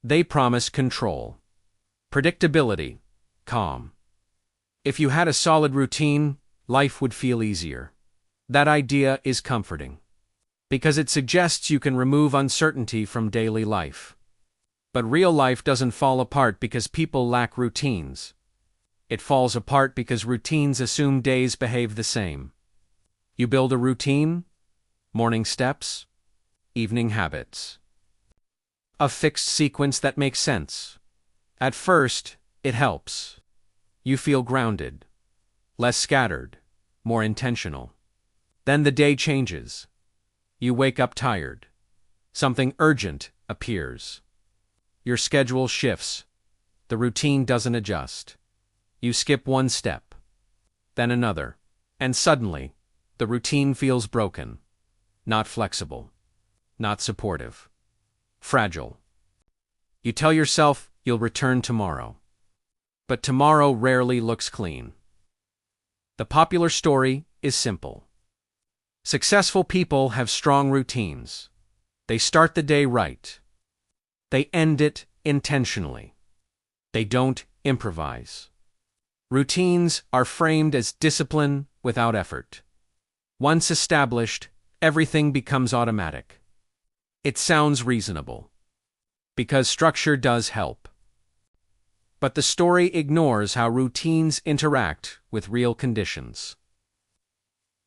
They promise control, predictability, calm. If you had a solid routine, life would feel easier. That idea is comforting, because it suggests you can remove uncertainty from daily life. But real life doesn't fall apart because people lack routines. It falls apart because routines assume days behave the same. You build a routine, morning steps, evening habits. A fixed sequence that makes sense. At first, it helps. You feel grounded, less scattered, more intentional. Then the day changes. You wake up tired. Something urgent appears. Your schedule shifts. The routine doesn't adjust. You skip one step, then another, and suddenly, the routine feels broken, not flexible, not supportive, fragile. You tell yourself you'll return tomorrow. But tomorrow rarely looks clean. The popular story is simple. Successful people have strong routines. They start the day right. They end it intentionally. They don't improvise. Routines are framed as discipline without effort. Once established, everything becomes automatic. It sounds reasonable, because structure does help. But the story ignores how routines interact with real conditions.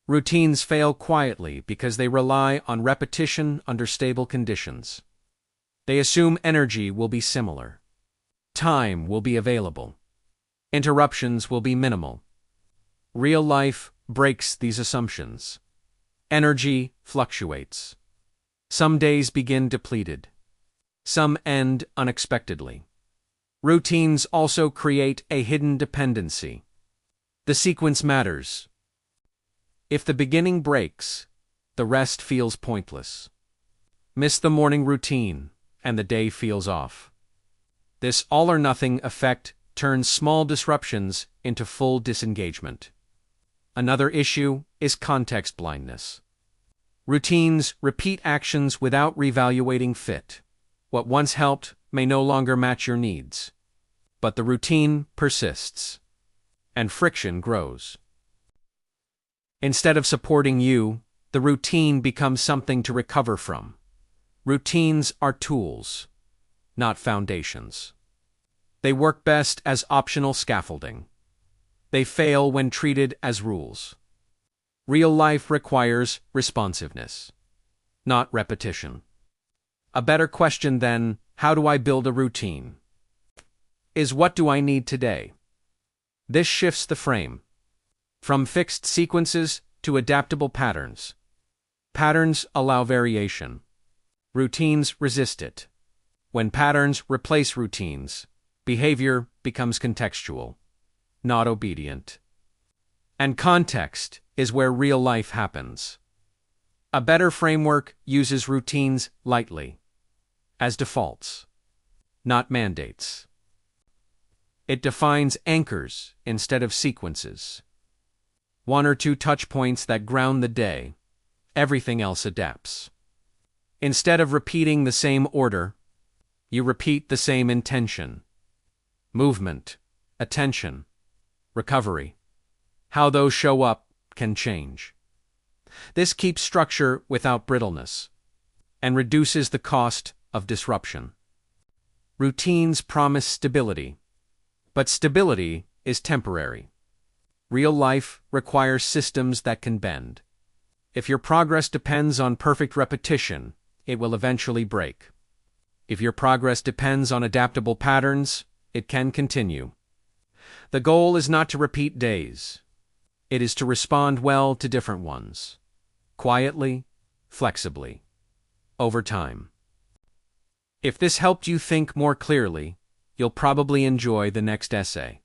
Routines fail quietly because they rely on repetition under stable conditions. They assume energy will be similar. Time will be available. Interruptions will be minimal. Real life breaks these assumptions. Energy fluctuates. Some days begin depleted. Some end unexpectedly. Routines also create a hidden dependency. The sequence matters. If the beginning breaks, the rest feels pointless. Miss the morning routine, and the day feels off. This all-or-nothing effect turns small disruptions into full disengagement. Another issue is context blindness. Routines repeat actions without reevaluating fit. What once helped may no longer match your needs. But the routine persists, and friction grows. Instead of supporting you, the routine becomes something to recover from. Routines are tools, not foundations. They work best as optional scaffolding. They fail when treated as rules. Real life requires responsiveness, not repetition. A better question than, how do I build a routine? Is, what do I need today? This shifts the frame. From fixed sequences to adaptable patterns. Patterns allow variation. Routines resist it. When patterns replace routines, behavior becomes contextual, not obedient. And context is where real life happens. A better framework uses routines lightly, as defaults, not mandates. It defines anchors instead of sequences. One or two touch points that ground the day. Everything else adapts. Instead of repeating the same order, you repeat the same intention. Movement, attention, recovery. How those show up can change. This keeps structure without brittleness and reduces the cost of disruption. Routines promise stability, but stability is temporary. Real life requires systems that can bend. If your progress depends on perfect repetition, it will eventually break. If your progress depends on adaptable patterns, it can continue. The goal is not to repeat days. It is to respond well to different ones. Quietly, flexibly, over time. If this helped you think more clearly, you'll probably enjoy the next essay.